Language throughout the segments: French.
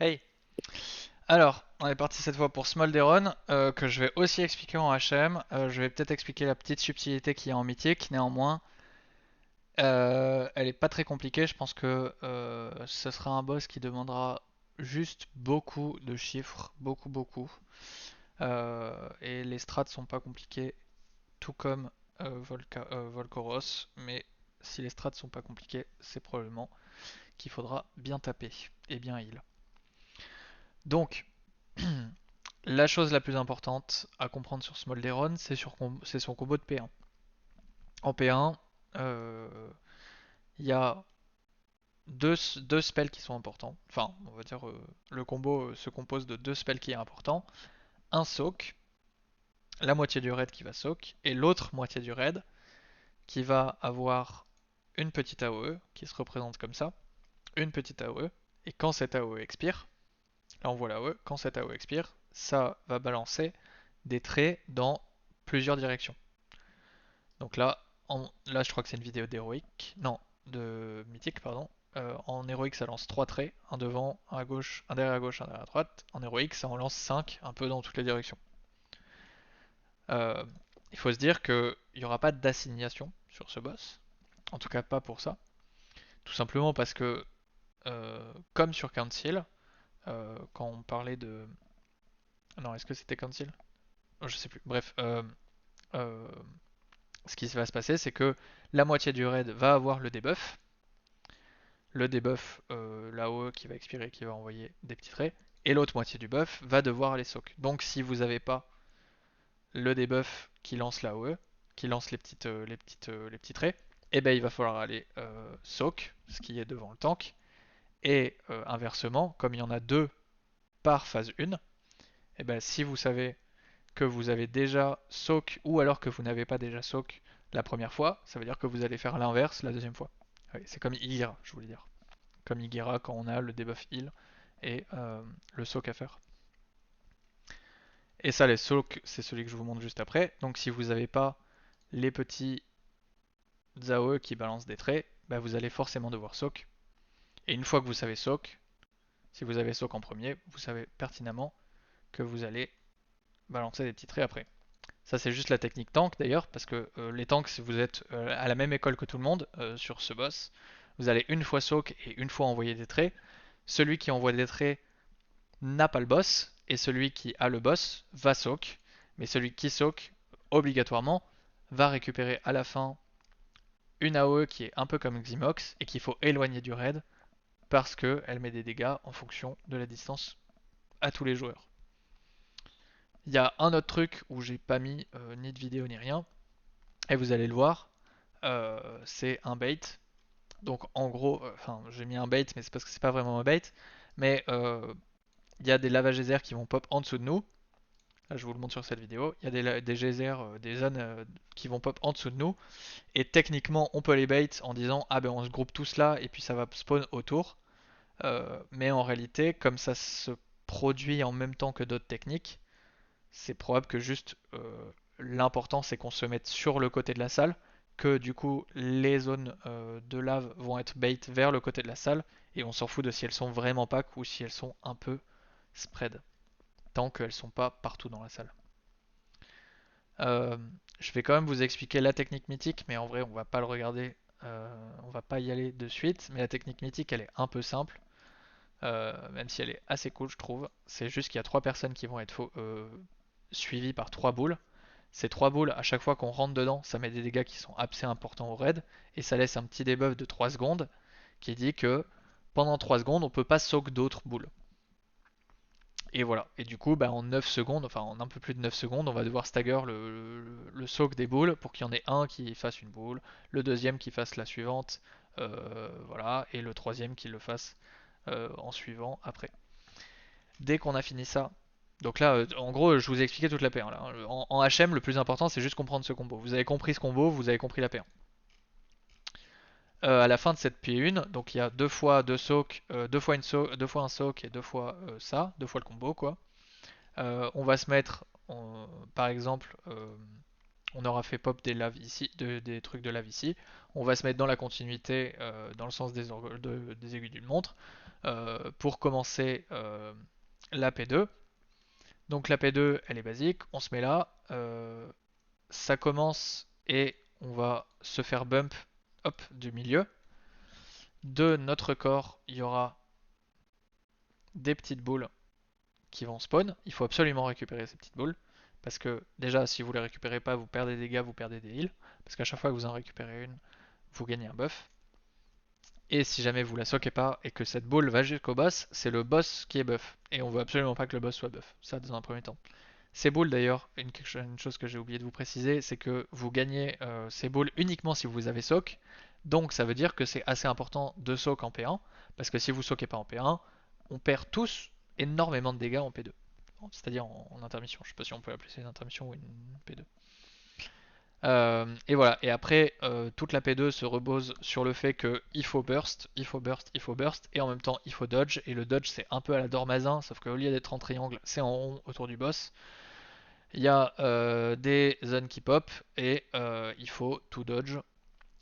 Hey! Alors, on est parti cette fois pour Smolderon, que je vais aussi expliquer en HM. Je vais peut-être expliquer la petite subtilité qu'il y a en mythique, néanmoins, elle est pas très compliquée. Je pense que ce sera un boss qui demandera juste beaucoup de chiffres, beaucoup. Et les strats sont pas compliqués, tout comme Volcoros, mais si les strats sont pas compliqués, c'est probablement qu'il faudra bien taper et bien heal. Donc, la chose la plus importante à comprendre sur Smolderon, c'est son combo de P1. En P1, il y a deux spells qui sont importants. Enfin, on va dire le combo se compose de deux spells qui est important. Un soak, la moitié du raid qui va soak, et l'autre moitié du raid qui va avoir une petite AOE qui se représente comme ça, une petite AOE, et quand cette AOE expire, là on voit l'AOE, quand cette AOE expire, ça va balancer des traits dans plusieurs directions. Donc là je crois que c'est une vidéo d'héroïque, non, de mythique, pardon. En héroïque, ça lance 3 traits, un devant, un à gauche, un derrière à gauche, un derrière à droite. En héroïque, ça en lance 5, un peu dans toutes les directions. Euh, il faut se dire qu'il n'y aura pas d'assignation sur ce boss, en tout cas pas pour ça. Tout simplement parce que, comme sur Council, quand on parlait de. Non, est-ce que c'était Council? Je sais plus. Bref, euh, ce qui va se passer, c'est que la moitié du raid va avoir le debuff, l'AOE qui va expirer, qui va envoyer des petits traits, et l'autre moitié du buff va devoir aller soak. Donc si vous n'avez pas le debuff qui lance l'AOE, qui lance les petits traits, et ben il va falloir aller soak, ce qui est devant le tank, et inversement, comme il y en a deux par phase 1, et ben si vous savez que vous avez déjà soak ou alors que vous n'avez pas déjà soak la première fois, ça veut dire que vous allez faire l'inverse la deuxième fois. Oui, c'est comme Igira, je voulais dire. Comme Igira quand on a le debuff heal et le soak à faire. Et ça, les soaks, c'est celui que je vous montre juste après. Donc si vous n'avez pas les petits Zaoe qui balancent des traits, bah, vous allez forcément devoir soak. Et une fois que vous savez soak, si vous avez soak en premier, vous savez pertinemment que vous allez balancer des petits traits après. Ça c'est juste la technique tank d'ailleurs, parce que les tanks, si vous êtes à la même école que tout le monde sur ce boss, vous allez une fois soak et une fois envoyer des traits. Celui qui envoie des traits n'a pas le boss, et celui qui a le boss va soak, mais celui qui soak, obligatoirement, va récupérer à la fin une AOE qui est un peu comme Ximox, et qu'il faut éloigner du raid, parce qu'elle met des dégâts en fonction de la distance à tous les joueurs. Il y a un autre truc où j'ai pas mis ni de vidéo ni rien, et vous allez le voir, c'est un bait. Donc en gros, enfin j'ai mis un bait, mais c'est parce que c'est pas vraiment un bait, mais il y a des lavages geysers qui vont pop en dessous de nous. Là, je vous le montre sur cette vidéo. Il y a des geysers, des zones qui vont pop en dessous de nous. Et techniquement, on peut les bait en disant ah ben on se groupe tous là et puis ça va spawn autour. Mais en réalité, comme ça se produit en même temps que d'autres techniques, c'est probable que juste l'important c'est qu'on se mette sur le côté de la salle, que du coup les zones de lave vont être bait vers le côté de la salle et on s'en fout de si elles sont vraiment pack ou si elles sont un peu spread, tant qu'elles sont pas partout dans la salle. Euh, je vais quand même vous expliquer la technique mythique, mais en vrai, on va pas le regarder, on va pas y aller de suite. Mais la technique mythique, elle est un peu simple, même si elle est assez cool, je trouve. C'est juste qu'il y a trois personnes qui vont être suivies par trois boules. Ces trois boules, à chaque fois qu'on rentre dedans, ça met des dégâts qui sont assez importants au raid, et ça laisse un petit debuff de 3 secondes qui dit que pendant 3 secondes, on peut pas soak d'autres boules. Et voilà. Et du coup, bah, en 9 secondes, enfin en un peu plus de 9 secondes, on va devoir stagger le soak des boules pour qu'il y en ait un qui fasse une boule, le deuxième qui fasse la suivante, voilà, et le troisième qui le fasse en suivant après. Dès qu'on a fini ça, donc là, en gros, je vous ai expliqué toute la P1 là. En HM, le plus important, c'est juste comprendre ce combo. Vous avez compris ce combo, vous avez compris la P1. À la fin de cette P1, donc il y a deux fois deux soaks, deux fois un soak et deux fois ça, deux fois le combo quoi. On va se mettre, par exemple, On aura fait pop des laves ici, des trucs de lave ici. On va se mettre dans la continuité, dans le sens des aiguilles d'une montre, pour commencer la P2. Donc la P2, elle est basique, on se met là, ça commence et on va se faire bump, hop, du milieu. De notre corps, il y aura des petites boules qui vont spawn. Il faut absolument récupérer ces petites boules. Parce que déjà, si vous les récupérez pas, vous perdez des dégâts, vous perdez des heals. Parce qu'à chaque fois que vous en récupérez une, vous gagnez un buff. Et si jamais vous la soquez pas et que cette boule va jusqu'au boss, c'est le boss qui est buff. Et on veut absolument pas que le boss soit buff. Ça dans un premier temps. Ces boules d'ailleurs, une chose que j'ai oublié de vous préciser, c'est que vous gagnez ces boules uniquement si vous avez soak. Donc ça veut dire que c'est assez important de soak en P1. Parce que si vous soakez pas en P1, on perd tous énormément de dégâts en P2. C'est-à-dire en intermission. Je sais pas si on peut appeler ça une intermission ou une P2. Et voilà, et après, toute la P2 se repose sur le fait qu'il faut burst, il faut burst, il faut burst, et en même temps il faut dodge, et le dodge c'est un peu à la Dormazin, sauf qu'au lieu d'être en triangle, c'est en rond autour du boss. Il y a des zones qui pop, et il faut tout dodge,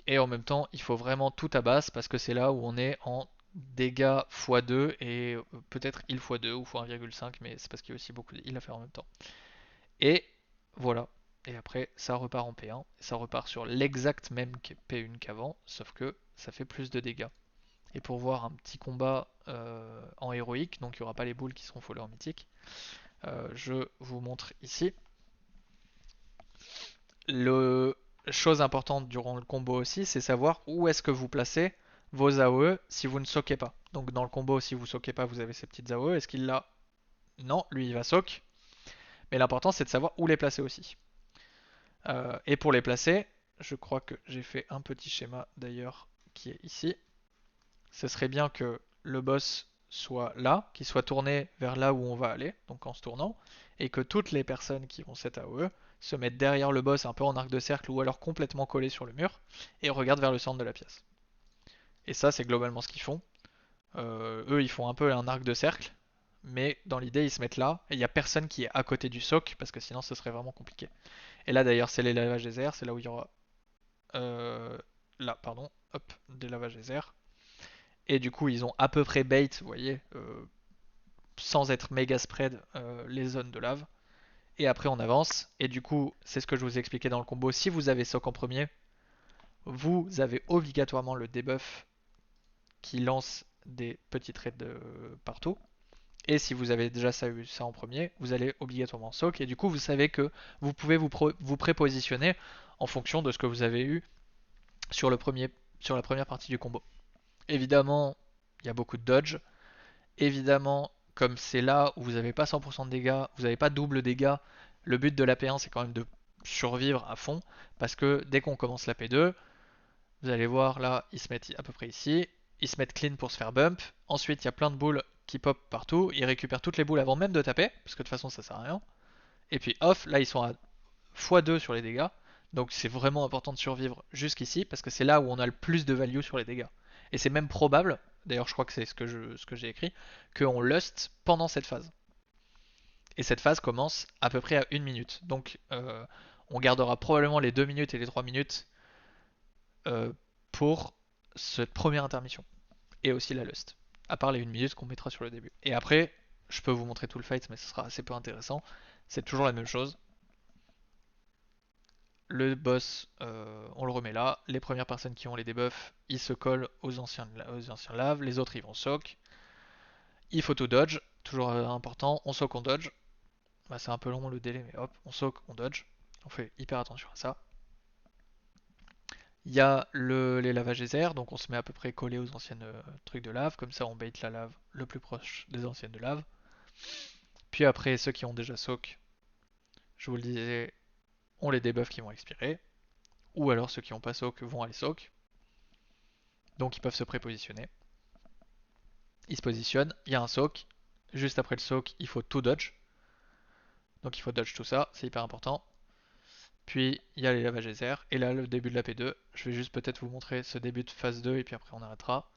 et en même temps il faut vraiment tout à base, parce que c'est là où on est en dégâts x2, et peut-être heal x2 ou x1,5, mais c'est parce qu'il y a aussi beaucoup de heal à faire en même temps. Et voilà. Et après, ça repart en P1. Ça repart sur l'exact même P1 qu'avant, sauf que ça fait plus de dégâts. Et pour voir un petit combat en héroïque, donc il n'y aura pas les boules qui seront followers en mythique, je vous montre ici. Le chose importante durant le combo aussi, c'est savoir où est-ce que vous placez vos AOE si vous ne soquez pas. Donc dans le combo, si vous soquez pas, vous avez ces petites AOE. Est-ce qu'il l'a? Non, lui il va soak. Mais l'important c'est de savoir où les placer aussi. Et pour les placer, je crois que j'ai fait un petit schéma d'ailleurs qui est ici. Ce serait bien que le boss soit là, qu'il soit tourné vers là où on va aller, donc en se tournant, et que toutes les personnes qui ont cette AOE se mettent derrière le boss un peu en arc de cercle ou alors complètement collés sur le mur et regardent vers le centre de la pièce. Et ça, c'est globalement ce qu'ils font. Eux, ils font un peu un arc de cercle, mais dans l'idée, ils se mettent là et il n'y a personne qui est à côté du soc parce que sinon, ce serait vraiment compliqué. Et là, d'ailleurs, c'est les lavages des airs, c'est là où il y aura là, pardon, hop, des lavages des airs. Et du coup, ils ont à peu près bait, vous voyez, sans être méga spread, les zones de lave. Et après, on avance. Et du coup, c'est ce que je vous ai expliqué dans le combo. Si vous avez soc en premier, vous avez obligatoirement le debuff qui lance des petits traits de partout. Et si vous avez déjà eu ça en premier, vous allez obligatoirement soak. Et du coup, vous savez que vous pouvez vous prépositionner en fonction de ce que vous avez eu sur, sur la première partie du combo. Évidemment, il y a beaucoup de dodge. Évidemment, comme c'est là où vous n'avez pas 100% de dégâts, vous n'avez pas double dégâts, le but de la P1 c'est quand même de survivre à fond. Parce que dès qu'on commence la P2, vous allez voir là, ils se mettent à peu près ici. Ils se mettent clean pour se faire bump. Ensuite, il y a plein de boules qui pop partout. Ils récupèrent toutes les boules avant même de taper. Parce que de toute façon, ça sert à rien. Et puis off, là ils sont à x2 sur les dégâts. Donc c'est vraiment important de survivre jusqu'ici parce que c'est là où on a le plus de value sur les dégâts. Et c'est même probable, d'ailleurs je crois que c'est ce que j'ai écrit, qu'on lust pendant cette phase. Et cette phase commence à peu près à 1 minute. Donc on gardera probablement les 2 minutes et les 3 minutes euh, pour cette première intermission. Et aussi la lust. À part les 1 minute qu'on mettra sur le début. Et après, je peux vous montrer tout le fight, mais ce sera assez peu intéressant. C'est toujours la même chose. Le boss, on le remet là. Les premières personnes qui ont les debuffs, ils se collent aux anciens laves. Les autres, ils vont soak. Il faut tout dodge. Toujours important. On soak, on dodge. Bah, c'est un peu long le délai, mais hop, on soak, on dodge. On fait hyper attention à ça. Il y a les lavages des airs, donc on se met à peu près collé aux anciennes trucs de lave. Comme ça, on bait la lave le plus proche des anciennes de lave. Puis après, ceux qui ont déjà soak, je vous le disais, on les debuffs qui vont expirer. Ou alors ceux qui n'ont pas soak vont aller soak. Donc ils peuvent se prépositionner. Il se positionne, il y a un soak. Juste après le soak, il faut tout dodge. Donc il faut dodge tout ça, c'est hyper important. Puis il y a les lavages des airs. Et là, le début de la P2. Je vais juste peut-être vous montrer ce début de phase 2 et puis après on arrêtera.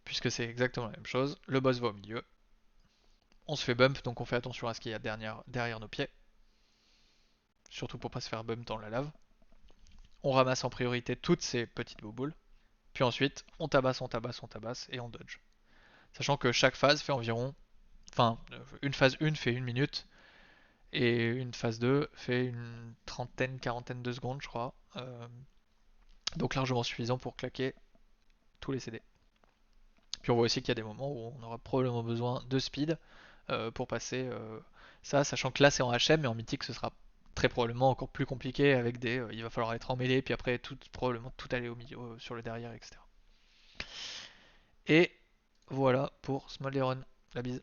Puisque c'est exactement la même chose. Le boss va au milieu. On se fait bump, donc on fait attention à ce qu'il y a derrière nos pieds. surtout pour pas se faire bump dans la lave. On ramasse en priorité toutes ces petites bouboules, puis ensuite on tabasse, on tabasse, on tabasse et on dodge. Sachant que chaque phase fait environ, enfin une phase 1 fait 1 minute et une phase 2 fait une trentaine, quarantaine de secondes je crois. Donc largement suffisant pour claquer tous les CD. Puis on voit aussi qu'il y a des moments où on aura probablement besoin de speed pour passer ça, sachant que là c'est en HM, mais en mythique ce sera très probablement encore plus compliqué avec des. Il va falloir être en mêlée, puis après probablement tout aller au milieu, sur le derrière, etc. Et voilà pour Smolderon. La bise.